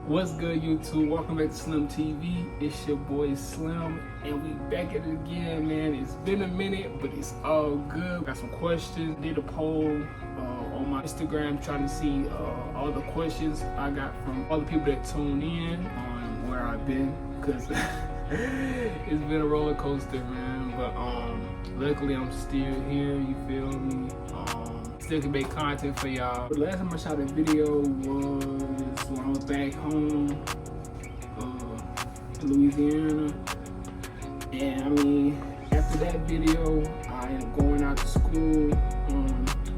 What's good, YouTube? Welcome back to Slimm TV. It's your boy Slimm, and we back at it again, man. It's been a minute, but it's all good. Got some questions. Did a poll on my Instagram trying to see all the questions I got from all the people that tune in on where I've been, because it's been a roller coaster, man. But luckily I'm still here. You feel me? Still can make content for y'all. The last time I shot a video was when I was back home in Louisiana. And I mean, after that video, I ended up going out to school,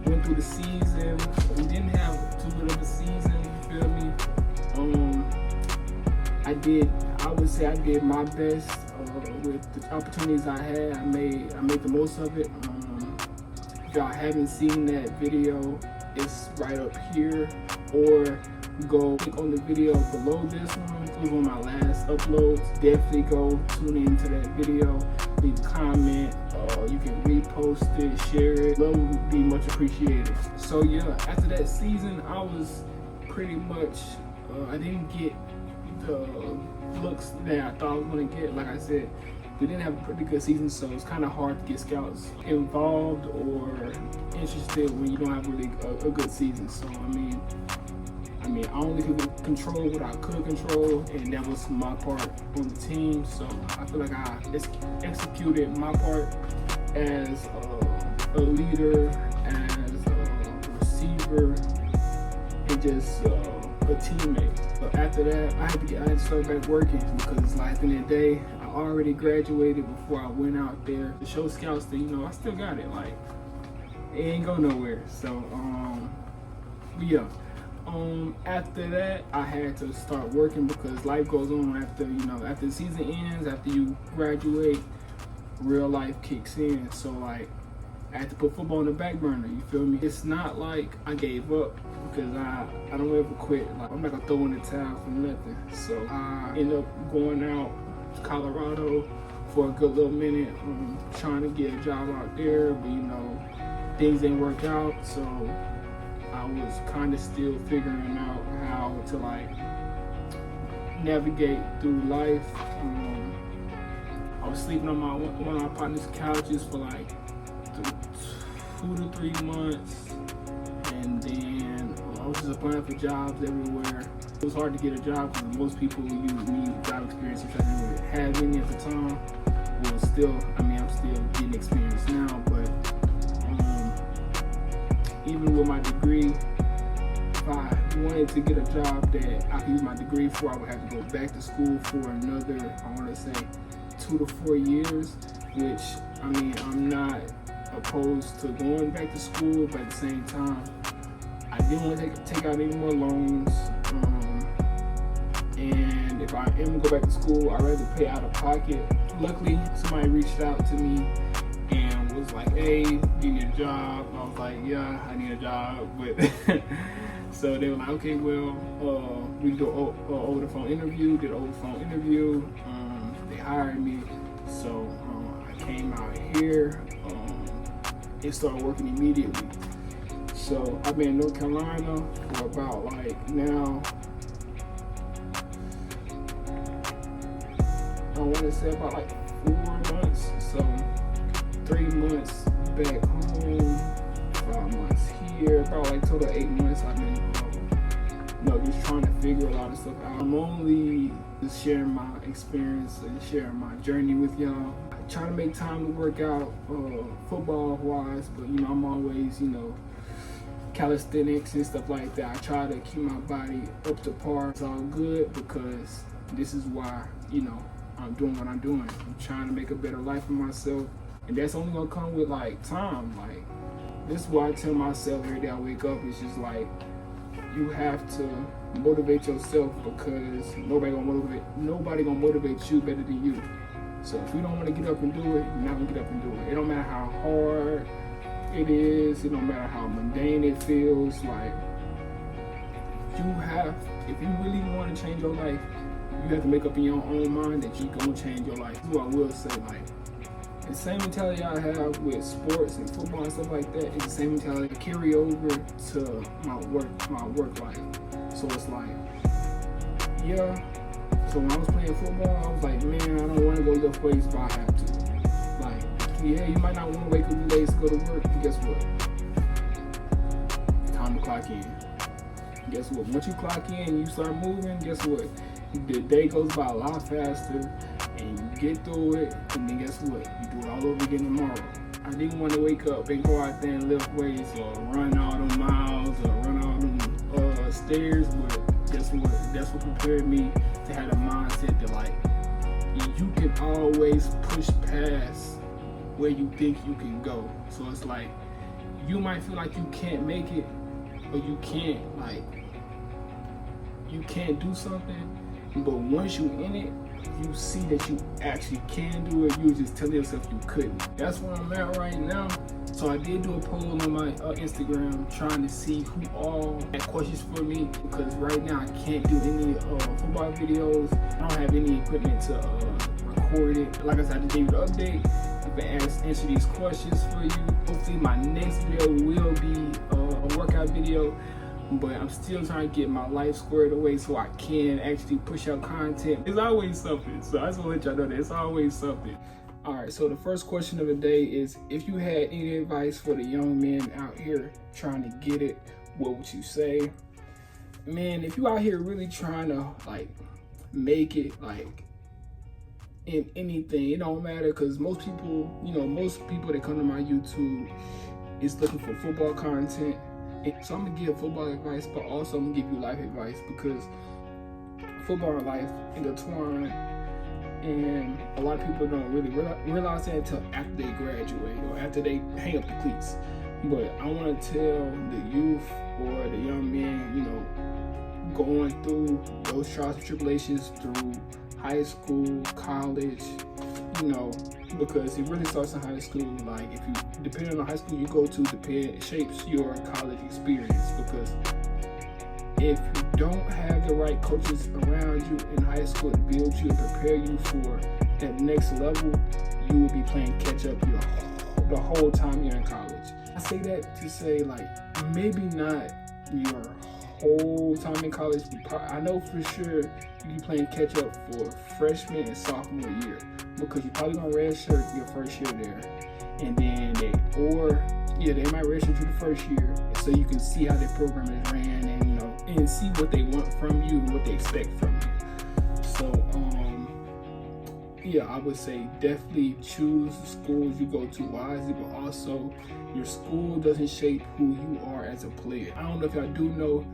went through the season. We didn't have too good of a season, you feel me? I would say I did my best with the opportunities I had. I made the most of it. If y'all haven't seen that video, it's right up here, or go click on the video below this one. It was one of my last uploads. Definitely go tune into that video, leave a comment, you can repost it, share it. Love would be much appreciated. So yeah, after that season, I was pretty much, I didn't get the looks that I thought I was gonna get. Like I said, we didn't have a pretty good season, so it's kind of hard to get scouts involved or interested when you don't have really a good season. So I mean, I only could control what I could control, and that was my part on the team. So I feel like I executed my part as a leader, as a receiver, and just a teammate. But after that, I had to start back working, because like at the end of the day, I already graduated before I went out there to show scouts that, you know, I still got it. Like, it ain't go nowhere. So but yeah. After that, I had to start working, because life goes on after, you know, after the season ends, after you graduate, real life kicks in. So like, I had to put football on the back burner, you feel me? It's not like I gave up, because I don't ever quit. Like, I'm not gonna throw in the towel for nothing. So I ended up going out to Colorado for a good little minute, trying to get a job out there, but you know, things didn't work out. So I was kind of still figuring out how to like navigate through life. I was sleeping on one of my partner's couches for like 2 to 3 months, and then I was just applying for jobs everywhere. It was hard to get a job, because most people you need job experience, which I didn't really have any at the time. Well, still, I'm still getting experience now, but even with my degree, if I wanted to get a job that I could use my degree for, I would have to go back to school for another, I want to say 2 to 4 years, which, I'm not opposed to going back to school, but at the same time, I didn't want to take out any more loans, and if I am going to go back to school, I'd rather pay out of pocket. Luckily, somebody reached out to me and was like, hey, do you need a job? I was like, yeah, I need a job. But so they were like, okay, well, we do an over the phone interview. Did an over the phone interview. They hired me. So I came out here and started working immediately. So I've been in North Carolina for about like now, I want to say about like 4 months. So 3 months back home, 5 months here, about like total 8 months I've been, just trying to figure a lot of stuff out. I'm only just sharing my experience and sharing my journey with y'all. I try to make time to work out football wise, but I'm always, calisthenics and stuff like that. I try to keep my body up to par. It's all good, because this is why, I'm doing what I'm doing. I'm trying to make a better life for myself. And that's only gonna come with like time. Like, this is why I tell myself every day I wake up, it's just like, you have to motivate yourself, because nobody gonna motivate you better than you. So if you don't want to get up and do it, you're not gonna get up and do it. It don't matter how hard it is, it don't matter how mundane it feels. Like, if you really want to change your life, you have to make up in your own mind that you're gonna change your life. This is what I will say, like, the same mentality I have with sports and football and stuff like that is the same mentality I carry over to my work life. So it's like, yeah. So when I was playing football, I was like, man, I don't want to go lift weights, but I have to. Like, yeah, you might not want to wake up late to go to work, but guess what? Time to clock in. Guess what? Once you clock in and you start moving, guess what? The day goes by a lot faster, and you get through it, and then guess what? You do it all over again tomorrow. I didn't want to wake up and go out there and lift weights or run all them miles or run all them stairs, but guess what? That's what prepared me to have a mindset that, like, you can always push past where you think you can go. So it's like, you might feel like you can't make it, or you can't do something, but once you in it, you see that you actually can do it. You just tell yourself you couldn't. That's where I'm at right now. So I did do a poll on my Instagram trying to see who all had questions for me, because right now I can't do any football videos. I don't have any equipment to record it. Like I said, I just gave you the update. You can answer these questions for you. Hopefully my next video will be a workout video, but I'm still trying to get my life squared away so I can actually push out content. There's always something, so I just want to let y'all know that it's always something. All right, so the first question of the day is, if you had any advice for the young men out here trying to get it, what would you say? Man, if you out here really trying to like make it like in anything, it don't matter, because most people that come to my YouTube is looking for football content. So I'm gonna give football advice, but also I'm gonna give you life advice, because football and life intertwine, and a lot of people don't really realize that until after they graduate or after they hang up the cleats. But I want to tell the youth or the young men, going through those trials and tribulations through high school, college, because it really starts in high school. Like, if you, depending on the high school you go to, shapes your college experience. Because if you don't have the right coaches around you in high school to build you and prepare you for that next level, you will be playing catch up the whole time you're in college. I say that to say, like, maybe not your whole time in college. I know for sure you be playing catch up for freshman and sophomore year, because you're probably gonna redshirt your first year there, and then they might redshirt you the first year, so you can see how their program is ran, and see what they want from you and what they expect from you. So I would say definitely choose the schools you go to wisely, but also your school doesn't shape who you are as a player. I don't know if y'all do know,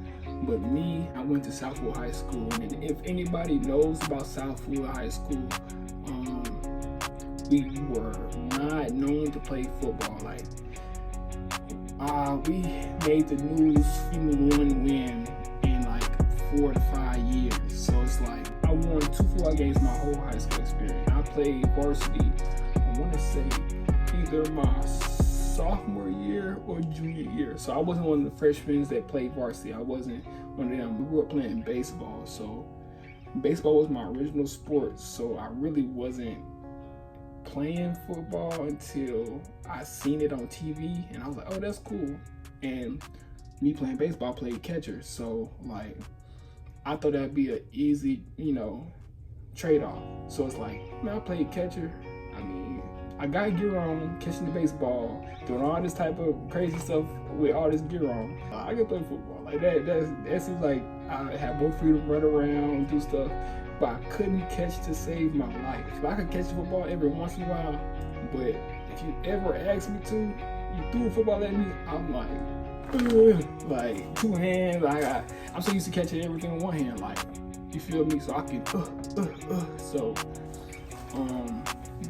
but me, I went to Southwood High School, and if anybody knows about Southwood High School, we were not known to play football. Like, we made the news even one win in like 4 to 5 years. So it's like, I won 2 football games my whole high school experience. I played varsity, I want to say either my sophomore year or junior year. So I wasn't one of the freshmen that played varsity. I wasn't one of them. We grew up playing baseball. So baseball was my original sport. So I really wasn't playing football until I seen it on TV, and I was like, oh, that's cool. And me playing baseball, I played catcher. So like, I thought that'd be an easy, trade-off. So it's like, man, I played catcher. I mean, I got gear on, catching the baseball, doing all this type of crazy stuff with all this gear on. I can play football. Like that seems like I have more freedom to run around, do stuff, but I couldn't catch to save my life. I could catch football every once in a while, but if you ever ask me to, you threw a football at me, I'm like, like 2 hands. I'm so used to catching everything in 1 hand, like, you feel me? So I can so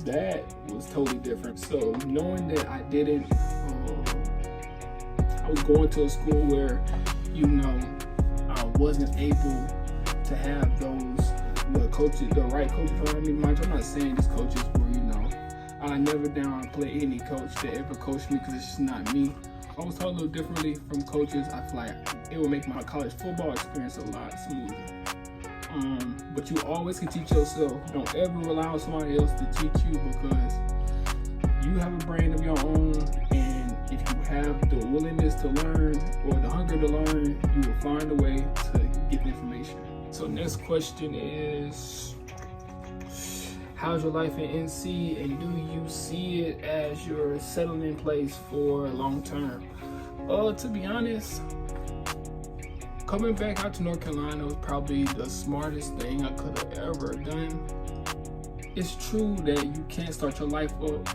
that was totally different. So knowing that I didn't, I was going to a school where, I wasn't able to have the right coaches around me. Mind you, I'm not saying these coaches were, I never downplay any coach that ever coached me, because it's just not me. I was taught a little differently from coaches. I feel like it would make my college football experience a lot smoother. But you always can teach yourself. Don't ever rely on somebody else to teach you, because you have a brain of your own, and if you have the willingness to learn or the hunger to learn, you will find a way to get the information. So next question is, how's your life in NC, and do you see it as your settling place for long term? To be honest, coming back out to North Carolina was probably the smartest thing I could have ever done. It's true that you can't start your life up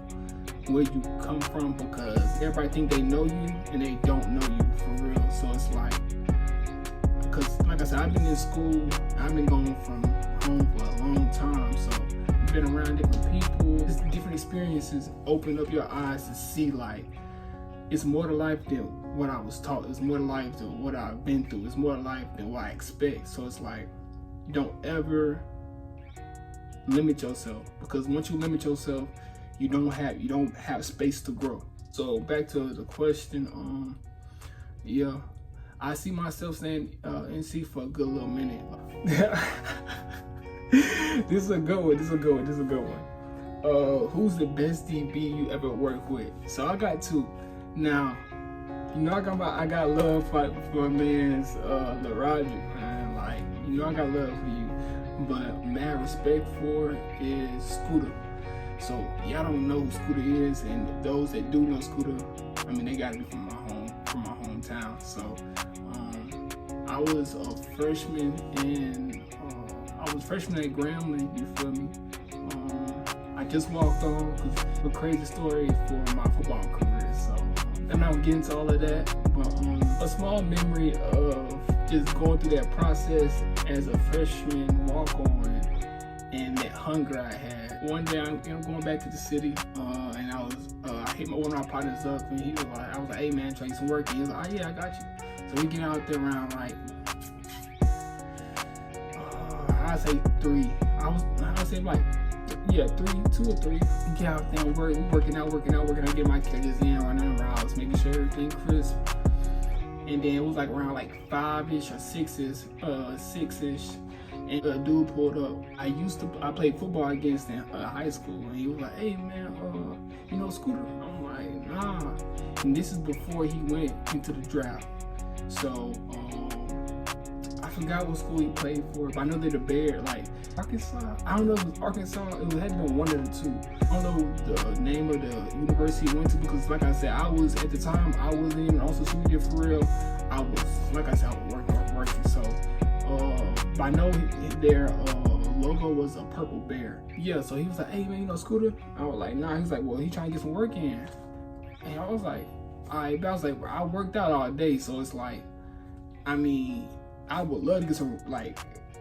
where you come from, because everybody think they know you and they don't know you for real. So it's like, because like I said, I've been in school, I've been going from home for a long time, so I've been around different people. Just different experiences open up your eyes to see like it's more to life than what I was taught. It's more to life than what I've been through. It's more to life than what I expect. So it's like, don't ever limit yourself, because once you limit yourself, you don't have space to grow. So back to the question, yeah, I see myself staying NC for a good little minute. This is a good one. Who's the best DB you ever worked with? So I got two. Now, you know I got love for my man's LaRoger, man. Like, you know I got love for you, but mad respect for is Scooter. So y'all don't know who Scooter is, and those that do know Scooter, I mean, they gotta be from my hometown. So I was a freshman at Grambling, you feel me? I just walked on, because a crazy story for my football career. So I'm not gonna get into all of that, but a small memory of just going through that process as a freshman walk-on and that hunger I had. One day I'm going back to the city, and I hit one of my partners up, and I was like, hey man, try to get some work. And he was like, oh yeah, I got you. So we get out there around like, I'd say 3. I'd say like, yeah, 2 or 3. We get out there and working out, get my catches in, running routes, making sure everything crisp. And then it was like around like 5-ish or 6-ish. And a dude pulled up. I played football against him high school, and he was like, hey man, you know Scooter? I'm like, nah. And this is before he went into the draft. So I forgot what school he played for, but I know they're the Bear, like Arkansas. I don't know if it was Arkansas. It had to be one of the two. I don't know the name of the university he went to, because like I said, I wasn't even on social media for real. I was working. So but I know their logo was a purple bear. Yeah, so he was like, hey man, you know Scooter? I was like, nah. He's like, well, he trying to get some work in. And I was like, alright. But I was like, bro, I worked out all day, so it's like, I mean, I would love to get some, like,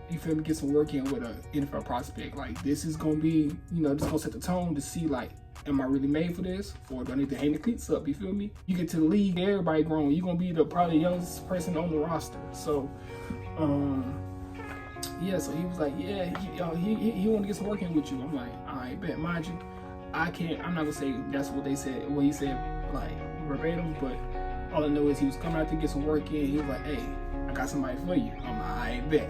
you feel me, get some work in with an NFL prospect. Like, this is gonna be, you know, this gonna set the tone to see, like, am I really made for this? Or do I need to hang the cleats up? You feel me? You get to the league, everybody grown. You're gonna be probably the youngest person on the roster. So, yeah, so he was like, yeah, he want to get some work in with you. I'm like, all right, bet. Mind you, I'm not gonna say that's what he said, like, verbatim, but all I know is he was coming out to get some work in. He was like, hey, I got somebody for you. I'm like, all right, bet.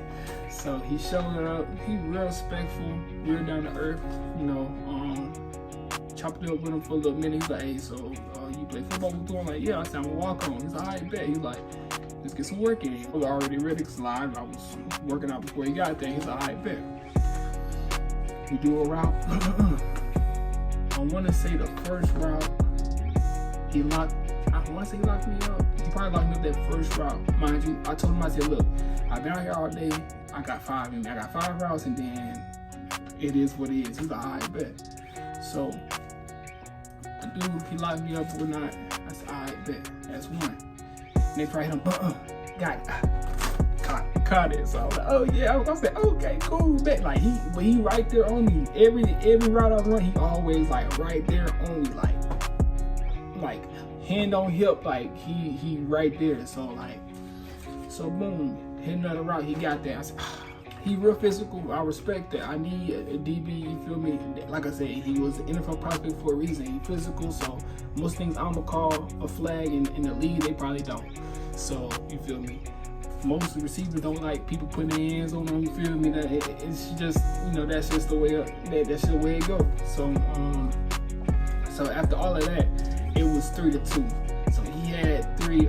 So he showed up. He real respectful, real down to earth, you know, chopped it up with him for a little minute. He's like, hey, so you play football with him? I'm like, yeah. I said, I'm a walk on. He's like, all right, bet. He's like, let's get some work in. I was already ready because I was working out before he got there. He's like, all right, bet. We do a route. I want to say the first route, he locked me up. He probably locked me up that first route. Mind you, I told him, I said, look, I've been out here all day. I got 5 in me. I got 5 routes, and then it is what it is. He's like, all right, bet. So the dude, he locked me up or not. I said, all right, bet. That's one. Next right him, got it. Caught it. So I was like, oh yeah. I was like, okay, cool, bet. Like he right there on me. Every route I run, he always like right there on me, like hand on hip, like he right there. So boom, hit another route, he got there. I said, he real physical. I respect that. I need a DB, you feel me? Like I said, he was an NFL prospect for a reason. He physical, so most things I'm gonna call a flag in the league, they probably don't. So, you feel me? Most receivers don't like people putting their hands on them, you feel me? That it's just, you know, that's just the way that's just the way it goes. So after all of that, it was 3-2. So he had 3,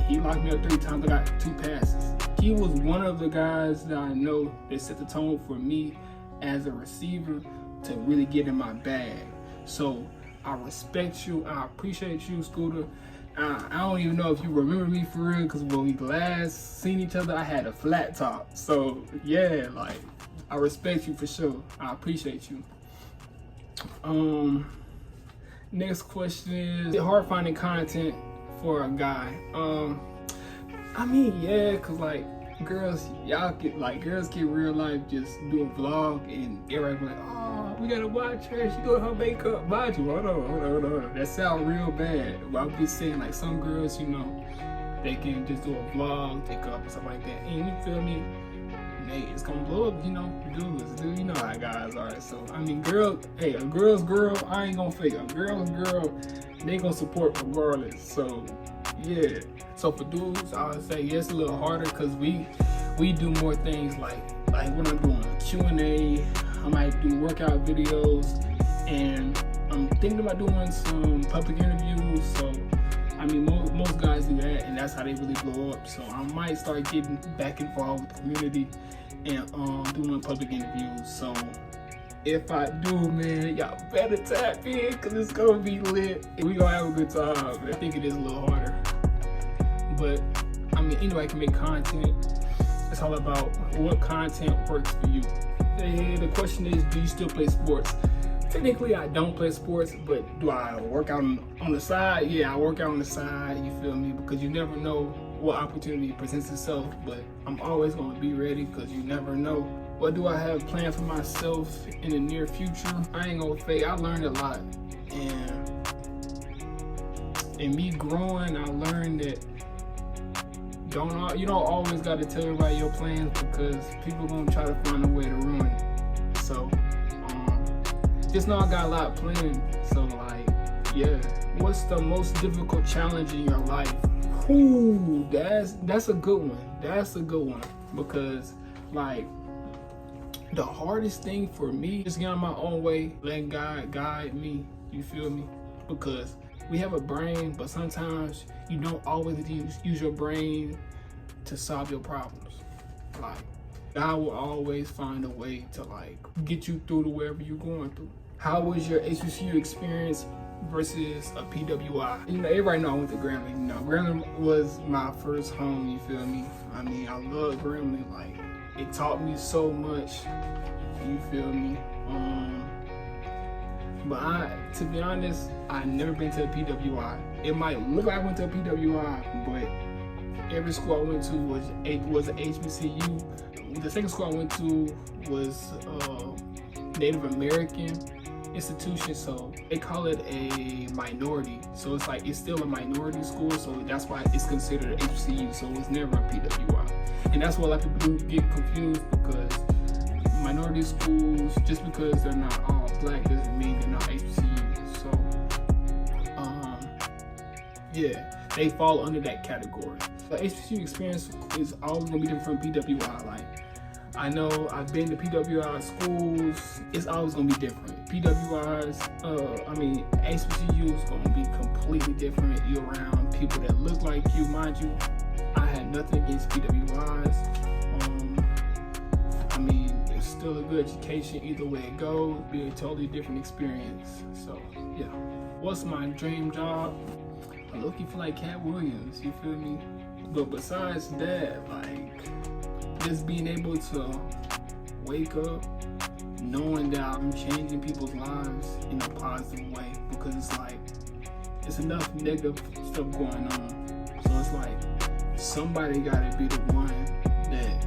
he locked me up 3 times. I got 2 passes. He was one of the guys that I know that set the tone for me as a receiver to really get in my bag. So I respect you. I appreciate you, Scooter. I don't even know if you remember me for real, because when we last seen each other, I had a flat top. So yeah, like, I respect you for sure. I appreciate you. Next question is it hard finding content for a guy? I mean, yeah, cause like girls get real life just do a vlog and everybody like, oh, we gotta watch her. She doing her makeup. Mind you, hold on. That sound real bad. But I'm just saying, like, some girls, you know, they can just do a vlog, take up and stuff like that. And you feel me? Hey, it's gonna blow up, you know, dude, you know how guys are. So I mean, a girl's girl, I ain't gonna fake. A girl's girl, they gonna support regardless. So yeah. So for dudes, I would say yes, a little harder, because we do more things like when I'm doing Q&A, I might do workout videos, and I'm thinking about doing some public interviews. So I mean, most guys do that, and that's how they really blow up. So I might start getting back involved with the community and doing public interviews. So if I do, man, y'all better tap in, because it's gonna be lit. We gonna have a good time. I think it is a little harder, but I mean, anybody can make content. It's all about what content works for you. And the question is, do you still play sports? Technically, I don't play sports, but do I work out on the side? Yeah, I work out on the side, you feel me? Because you never know what opportunity presents itself, but I'm always going to be ready, because you never know. What do I have planned for myself in the near future? I ain't going to fake, I learned a lot. And in me growing, I learned that you don't always got to tell everybody your plans, because people going to try to find a way to ruin it. So just know I got a lot planned. So like, yeah. What's the most difficult challenge in your life? Ooh, that's a good one. That's a good one, because like the hardest thing for me is getting my own way, letting God guide me. You feel me? Because we have a brain, but sometimes you don't always use your brain to solve your problems. Like, God will always find a way to like get you through to wherever you're going through. How was your HBCU experience versus a PWI? You know, everybody know I went to Grambling. You know, Grambling was my first home, you feel me? I mean, I love Grambling. Like, it taught me so much, you feel me? But to be honest, I never been to a PWI. It might look like I went to a PWI, but every school I went to was an HBCU. The second school I went to was Native American institution, so they call it a minority. So it's like, it's still a minority school, so that's why it's considered an HBCU. So it's never a PWI, and that's why a lot of people do get confused, because minority schools, just because they're not all black doesn't mean they're not HBCUs. So yeah, they fall under that category. The HBCU experience is always gonna be different from PWI. Like, I know I've been to PWI schools, it's always gonna be different. PWIs, HBCU is gonna be completely different. You're around people that look like you. Mind you, I had nothing against PWIs. It's still a good education either way it goes. Be a totally different experience. So yeah. What's my dream job? I look for like Cat Williams, you feel me? But besides that, like, just being able to wake up knowing that I'm changing people's lives in a positive way, because it's like, it's enough negative stuff going on. So it's like, somebody gotta be the one that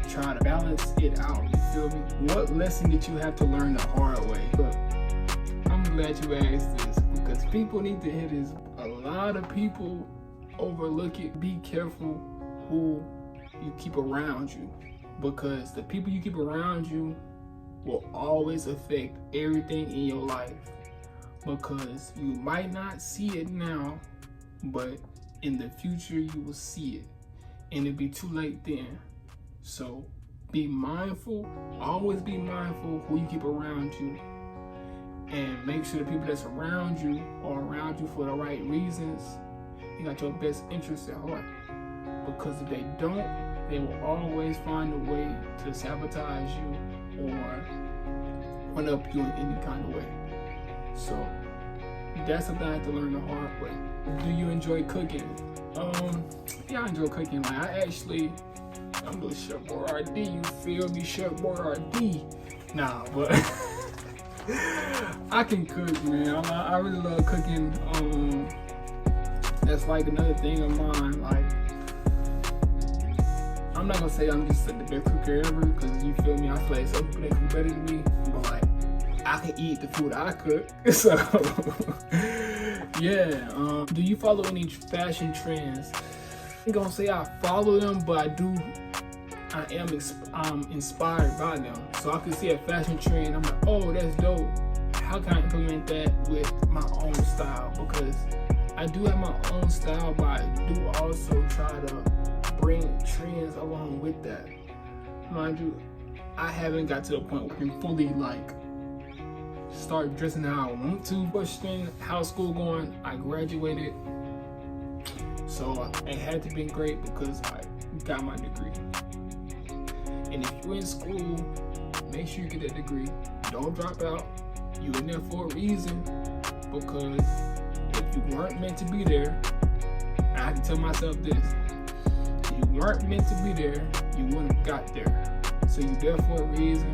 try to balance it out, you feel me? What lesson did you have to learn the hard way? Look, I'm glad you asked this, because people need to hear this. A lot of people overlook it. Be careful who you keep around you, because the people you keep around you will always affect everything in your life, because you might not see it now, but in the future you will see it, and it'll be too late then. So be mindful, always be mindful who you keep around you, and make sure the people that's around you are around you for the right reasons. You got your best interests at heart, because if they don't, They will always find a way to sabotage you or one up you in any kind of way. So that's something I had to learn the hard way. Do you enjoy cooking? Yeah, I enjoy cooking. Like I'm the Chef Boy RD, you feel me? Chef Boy RD. Nah, but I can cook, man. I really love cooking. That's like another thing of mine. Like, I'm not gonna say I'm just like the best cooker ever, because you feel me? I feel like some people they cook better than me, but like I can eat the food I cook. So yeah. Do you follow any fashion trends? I'm gonna say I follow them, but I am inspired by them. So I can see a fashion trend, I'm like, oh, that's dope. How can I implement that with my own style? Because I do have my own style, but I do also try to bring trends along with that. Mind you, I haven't got to the point where I can fully like start dressing how I want to. Question, how's school going? I graduated, so it had to be great because I got my degree. And if you're in school, make sure you get that degree. Don't drop out. You're in there for a reason, because if you weren't meant to be there, I can tell myself this: if you weren't meant to be there, you wouldn't have got there. So you're there for a reason.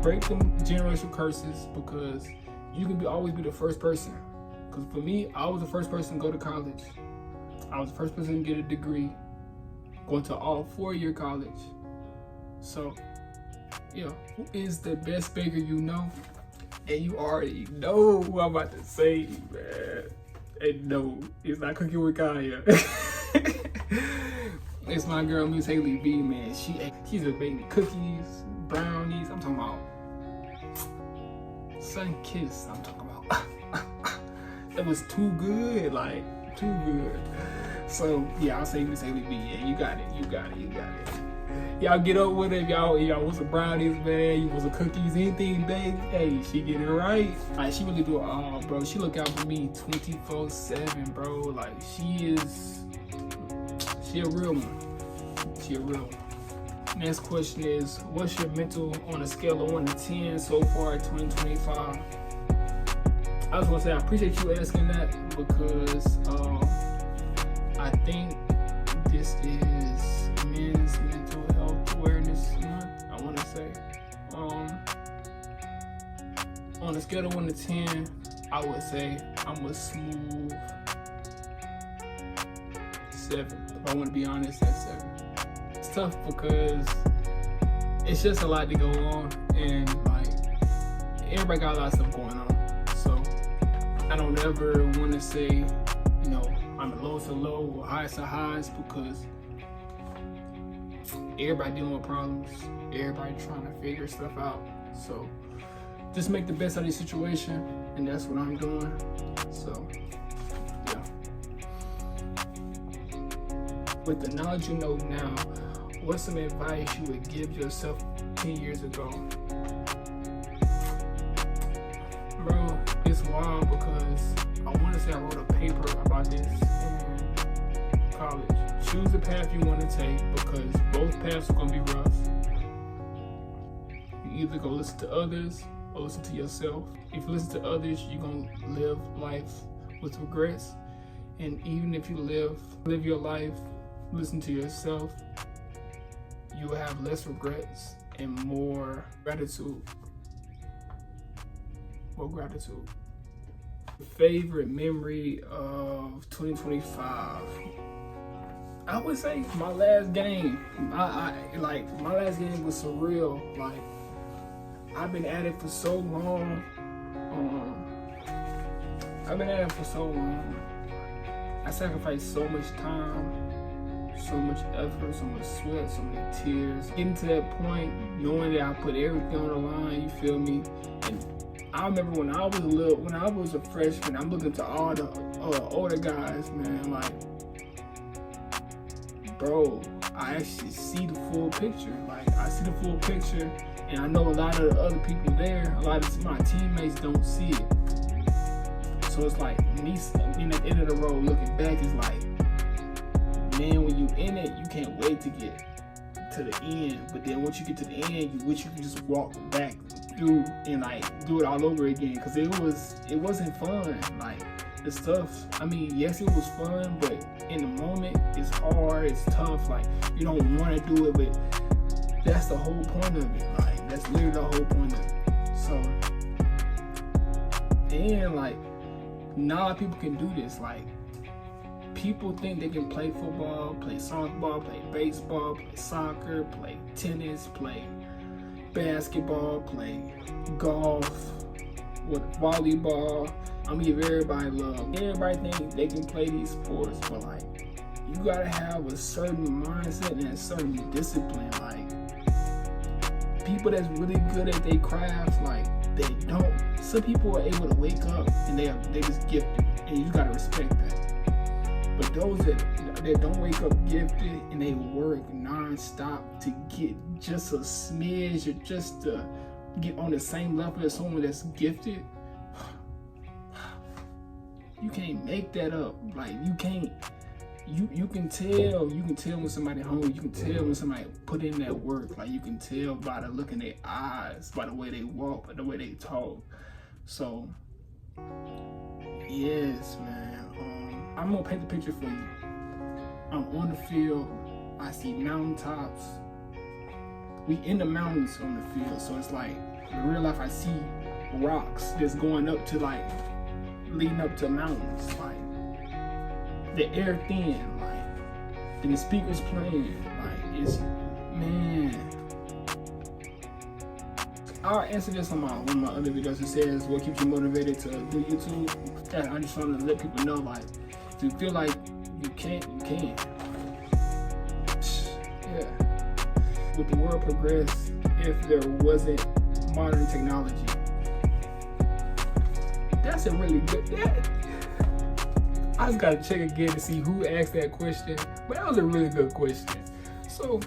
Break them generational curses, because you can always be the first person. Because for me, I was the first person to go to college. I was the first person to get a degree, going to all 4-year college. So, yeah, who is the best baker you know? And you already know who I'm about to say, man. And no, it's not Cooking with Kaya. It's my girl, Miss Haley B, man. She's a baking cookies, brownies. I'm talking about sun kiss. I'm talking about. It was too good, like too good. So yeah, I'll say Miss Haley B. Yeah, you got it. Y'all get up with it. Y'all want some brownies, man. You want some cookies, anything, babe. Hey, she get it right. Like, she really do it all, bro. She look out for me 24/7, bro. Like, she a real one. She a real one. Next question is, what's your mental on a scale of 1 to 10 so far in 2025? I was gonna say I appreciate you asking that, because I think this is Men's Mental Health Awareness Month, I want to say. On a scale of 1 to 10, I would say I'm a smooth 7. If I want to be honest, that's 7. It's tough because it's just a lot to go on, and like everybody got a lot of stuff going on. So I don't ever want to say, you know, I'm the lowest of low or highest of highs, because everybody dealing with problems, everybody trying to figure stuff out. So just make the best out of the situation, and that's what I'm doing. So yeah. With the knowledge you know now, what's some advice you would give yourself 10 years ago? Bro, it's wild because I want to say I wrote a paper about this in college. Choose the path you want to take, because both paths are going to be rough. You either go listen to others or listen to yourself. If you listen to others, you're going to live life with regrets. And even if you live your life, listen to yourself, you will have less regrets and more gratitude. Favorite memory of 2025? I would say my last game. My last game was surreal. Like, I've been at it for so long. I sacrificed so much time, so much effort, so much sweat, so many tears. Getting to that point, knowing that I put everything on the line, you feel me? And I remember when I was a freshman, I'm looking to all the older guys, man, like, bro, I actually see the full picture. Like, I see the full picture, and I know a lot of the other people there, a lot of my teammates don't see it. So it's like, me in the end of the road looking back is like, then when you in it, you can't wait to get to the end. But then once you get to the end, you wish you could just walk back through and like do it all over again, because it wasn't fun. Like the stuff, I mean, yes, it was fun, but in the moment, it's hard, it's tough. Like you don't want to do it, but that's the whole point of it. Like that's literally the whole point of it. So, and like not a lot of people can do this. Like people think they can play football, play softball, play baseball, play soccer, play tennis, play basketball, play golf, with volleyball. I'm gonna give everybody love. Everybody think they can play these sports, but like you gotta have a certain mindset and a certain discipline. Like people that's really good at their crafts, like they don't. Some people are able to wake up and they just gifted, and you just gotta respect that. But those that don't wake up gifted and they work non-stop to get just a smidge or just to get on the same level as someone that's gifted, you can't make that up. Like you can't. You can tell when somebody hungry. You can tell when somebody put in that work. Like you can tell by the look in their eyes, by the way they walk, by the way they talk. So yes, man. I'm gonna paint the picture for you. I'm on the field. I see mountaintops. We in the mountains on the field, so it's like in real life I see rocks that's going up to like leading up to mountains. Like the air thin, like, and the speakers playing, like, it's, man. I'll answer this on one of my other videos. It says, what keeps you motivated to do YouTube? And I just want to let people know, like, if you feel like you can't, you can. Yeah. Would the world progress if there wasn't modern technology? That's a really good, I just gotta check again to see who asked that question, but that was a really good question. So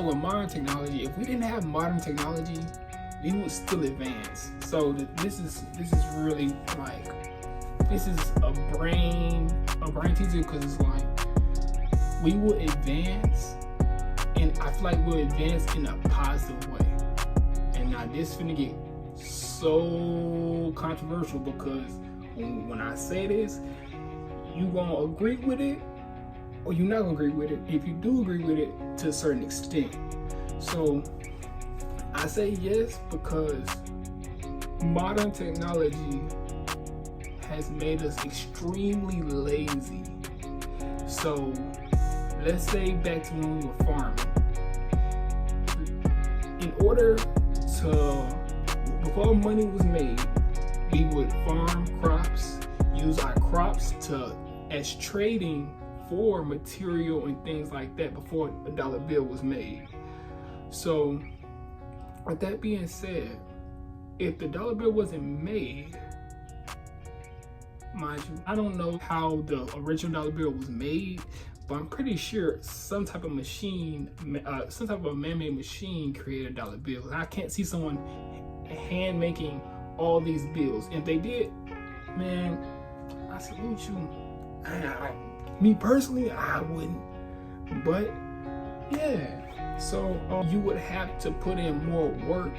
with modern technology, if we didn't have modern technology, we would still advance. So this is really like, this is a brain teaser, because it's like we will advance, and I feel like we'll advance in a positive way. And now this is finna get so controversial, because when I say this, you gonna agree with it or you're not gonna agree with it. If you do agree with it to a certain extent. So I say yes because modern technology has made us extremely lazy. So let's say back to when we were farming. In order to, before money was made, we would farm crops, use our crops as trading for material and things like that before a dollar bill was made. So with that being said, if the dollar bill wasn't made, mind you, I don't know how the original dollar bill was made, but I'm pretty sure some type of machine, some type of a man-made machine created a dollar bill. I can't see someone hand making all these bills. If they did, man, I salute you. Me personally, I wouldn't. But yeah, so you would have to put in more work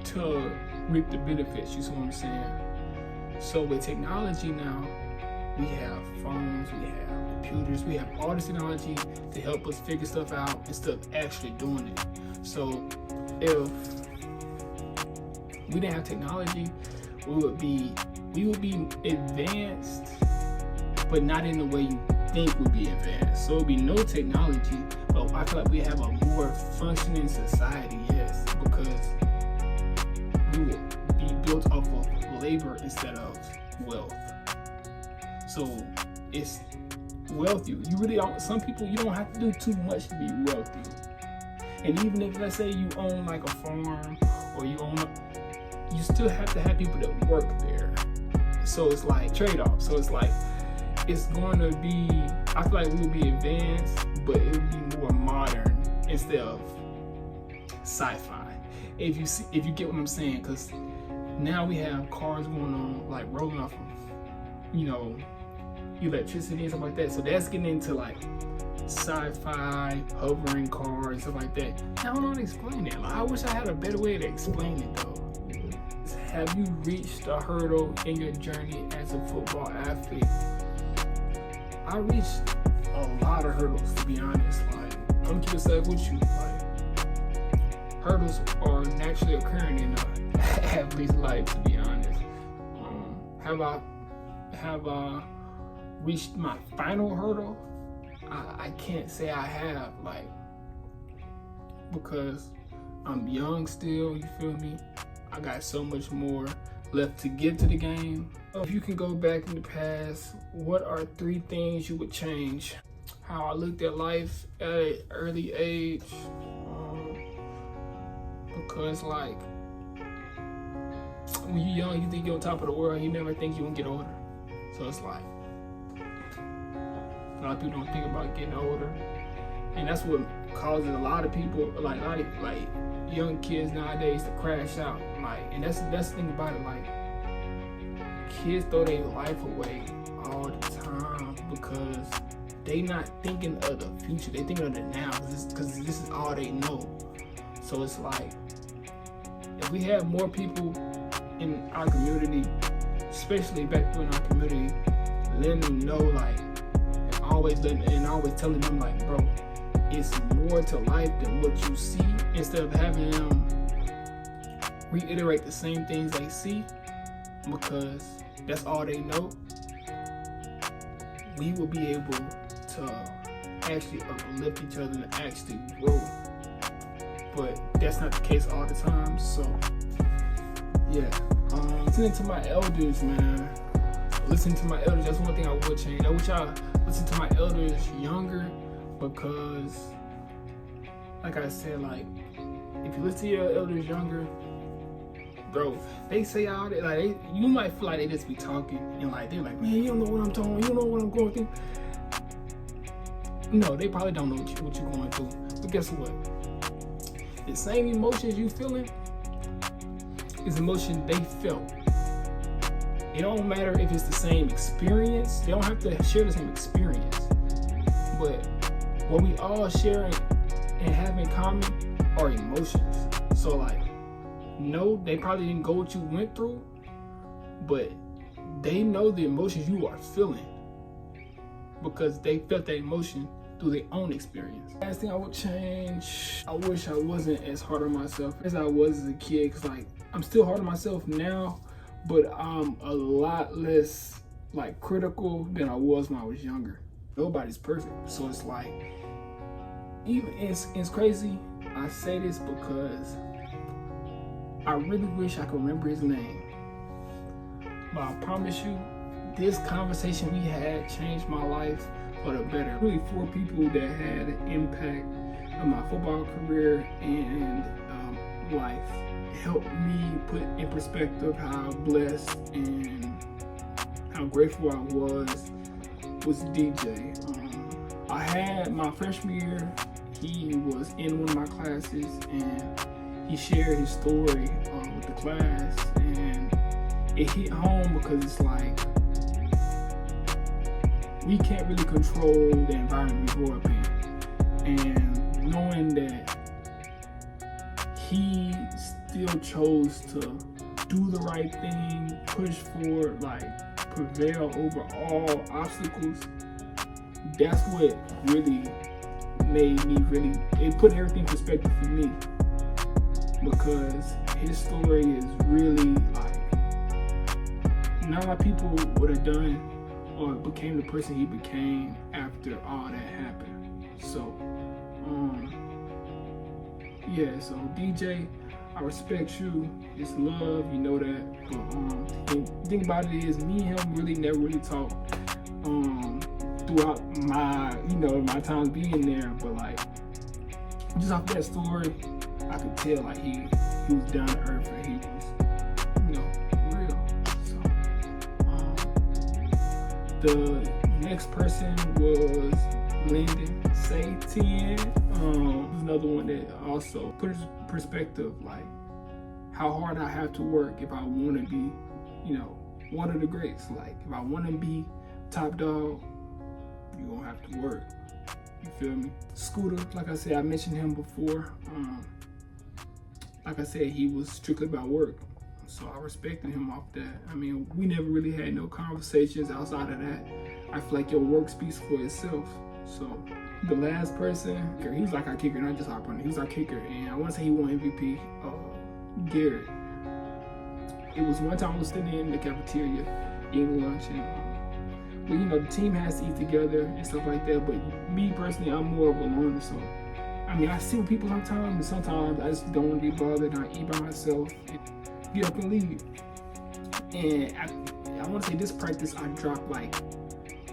to reap the benefits. You see what I'm saying? So with technology now, we have phones, we have computers, we have all this technology to help us figure stuff out instead of actually doing it. So if we didn't have technology, we would be advanced, but not in the way you think would be advanced. So it would be no technology, but I feel like we have a more functioning society, yes, because we would be built off of labor instead of wealth. So it's wealthy. You really don't, some people, you don't have to do too much to be wealthy. And even if, let's say, you own like a farm or you still have to have people that work there. So it's like trade-off. So it's like, it's going to be, I feel like we will be advanced, but it will be more modern instead of sci-fi. If you get what I'm saying, because now we have cars going on, like rolling off of, electricity and stuff like that. So that's getting into like sci-fi, hovering cars, stuff like that. I don't know how to explain it. Like, I wish I had a better way to explain it though. Have you reached a hurdle in your journey as a football athlete? I reached a lot of hurdles, to be honest. Like, I'm gonna keep it with you. Like, hurdles are naturally occurring in an athlete's life, to be honest. Have I reached my final hurdle? I can't say I have, like, because I'm young still, you feel me? I got so much more left to give to the game. If you can go back in the past, what are 3 things you would change? How I looked at life at an early age. Because like, when you're young, you think you're on top of the world. You never think you're gonna get older. So it's like, a lot of people don't think about getting older. And that's what causes a lot of people, like young kids nowadays, to crash out. Like, and that's the thing about it. Like, kids throw their life away all the time because they not thinking of the future. They thinking of the now because this is all they know. So it's like, if we have more people in our community, especially back in our community, letting them know, like, and always telling them, like, bro, it's more to life than what you see, instead of having them reiterate the same things they see because that's all they know. We will be able to actually uplift each other and actually grow. But that's not the case all the time. So yeah, listening to my elders, man. Listening to my elders, that's one thing I would change. I wish I listened to my elders younger, because like I said, like, if you listen to your elders younger, bro, they say all that, like, you might feel like they just be talking and like they're like, man, you don't know what I'm talking, you don't know what I'm going through. No, they probably don't know what you're going through. But guess what? The same emotions you feeling is emotion they felt. It don't matter if it's the same experience. They don't have to share the same experience. But what we all share and have in common are emotions. So like, no, they probably didn't go what you went through, but they know the emotions you are feeling because they felt that emotion through their own experience. Last thing I would change, I wish I wasn't as hard on myself as I was as a kid, because like, I'm still hard on myself now, but I'm a lot less like critical than I was when I was younger. Nobody's perfect, so it's like, even it's crazy. I say this because I really wish I could remember his name, but I promise you, this conversation we had changed my life for the better. Really, 4 people that had an impact on my football career and life. Helped me put in perspective how blessed and how grateful I was DJ. I had my freshman year, he was in one of my classes and he shared his story with the class, and it hit home because it's like, we can't really control the environment we grow up in, and knowing that he still chose to do the right thing, push forward, like prevail over all obstacles, that's what really made me it put everything in perspective for me, because his story is really like, not a lot of people would have done or became the person he became after all that happened. So yeah, so DJ, I respect you. It's love, you know that. But the thing about it is, me and him really never really talked throughout my, my time being there. But like, just off that story, I could tell like he was down to earth and he was, real. So the next person was Lyndon Say 10. Another one that also put into perspective like how hard I have to work if I want to be, one of the greats. Like, if I want to be top dog, you're gonna have to work. You feel me? Scooter, like I said, I mentioned him before. Like I said, he was strictly about work. So I respected him off that. I mean, we never really had no conversations outside of that. I feel like your work speaks for itself. So the last person, he was like our kicker, not just our opponent. He was our kicker, and I want to say he won MVP. Garrett. It was one time I was sitting in the cafeteria eating lunch, and well, you know, the team has to eat together and stuff like that. But me personally, I'm more of a loner, so I mean, I see with people sometimes, and sometimes I just don't want to be bothered. I eat by myself, and get up and leave. And I want to say this practice, I dropped like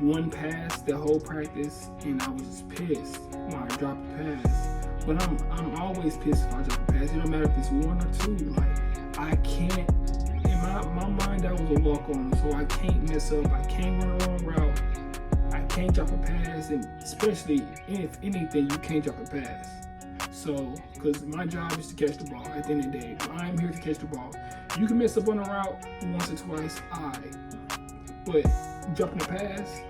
one pass the whole practice, and I was just pissed when I dropped a pass. But I'm always pissed if I drop a pass. It don't matter if it's one or two. Like, I can't. In my mind, that was a walk-on, so I can't mess up. I can't run the wrong route. I can't drop a pass, and especially if anything, you can't drop a pass. So, because my job is to catch the ball at the end of the day. I'm here to catch the ball. You can mess up on a route once or twice, but dropping a pass,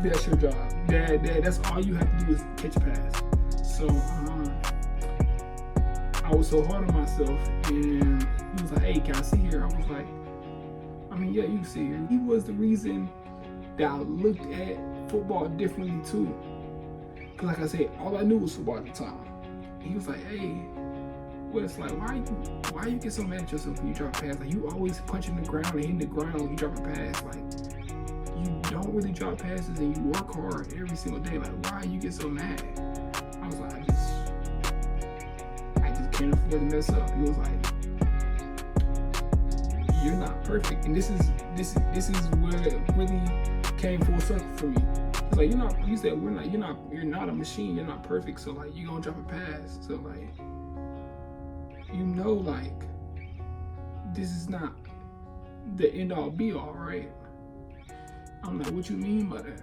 that's your job. That's all you have to do is catch a pass. So, I was so hard on myself, and he was like, "Hey, can I sit here?" I was like, "I mean, yeah, you can sit here." He was the reason that I looked at football differently too. Cause like I said, all I knew was football at the time. He was like, "Hey, well, it's like, why you get so mad at yourself when you drop a pass? Like, you always punching the ground and hitting the ground when you drop a pass. Like, you don't really drop passes and you work hard every single day. Like, why you get so mad?" I was like, I just can't afford to mess up. He was like, "You're not perfect," and this is where it really came full circle for me. It's like, you said you're not a machine, you're not perfect, so like, you're gonna drop a pass. So like, like, this is not the end all be all, right? I'm like, "What you mean by that?"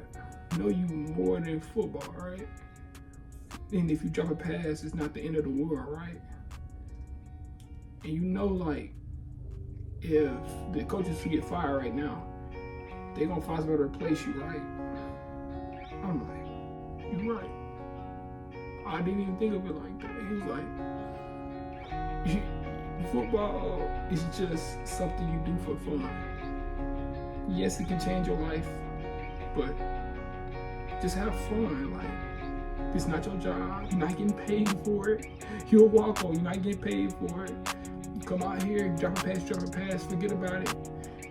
I know you more than football, right? And if you drop a pass, it's not the end of the world, right? And like, if the coaches get fired right now, they gonna find somebody to replace you, right? I'm like, "You're right." I didn't even think of it like that. He was like, "Football is just something you do for fun. Yes, it can change your life, but just have fun. Like, it's not your job. You're not getting paid for it. You're a walk-on. You're not getting paid for it. You come out here, drop a pass, forget about it,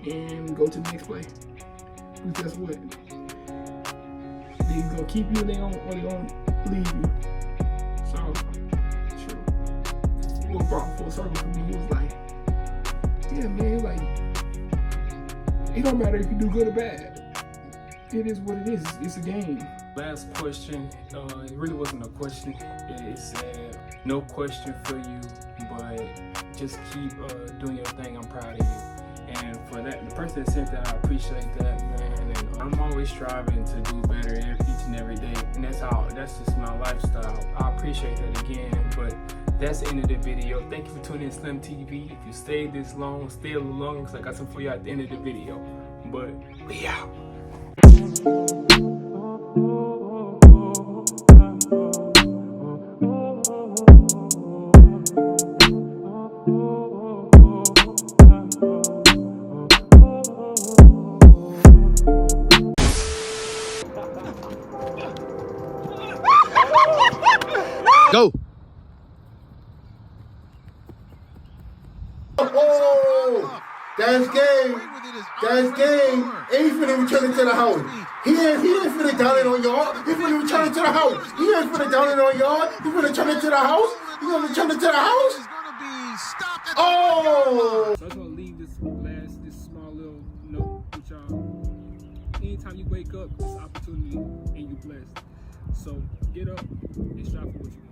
and go to the next play. Because guess what? They gonna keep you, or they gonna leave you." So I was like, sure. What brought full circle for me, he was like, "Yeah, man, like, it don't matter if you do good or bad. It is what it is. It's a game." Last question, it really wasn't a question. It said, "No question for you, but just keep doing your thing. I'm proud of you." And for that, the person that sent that, I appreciate that, man. And I'm always striving to do better each and every day. And that's just my lifestyle. I appreciate that again. But that's the end of the video. Thank you for tuning in Slimm TV. If you stayed this long, stay a little longer, because I got something for you at the end of the video. But we out. Go. Oh, that's game. That's game. And he finna return it to the house. He ain't finna down it on y'all. He finna return it to the house. He ain't finna down it on y'all. He finna turn it to the house. He gonna return it to the house. Oh. So I just want to leave this small little note with y'all. Anytime you wake up, it's an opportunity and you're blessed. So get up and strive for what you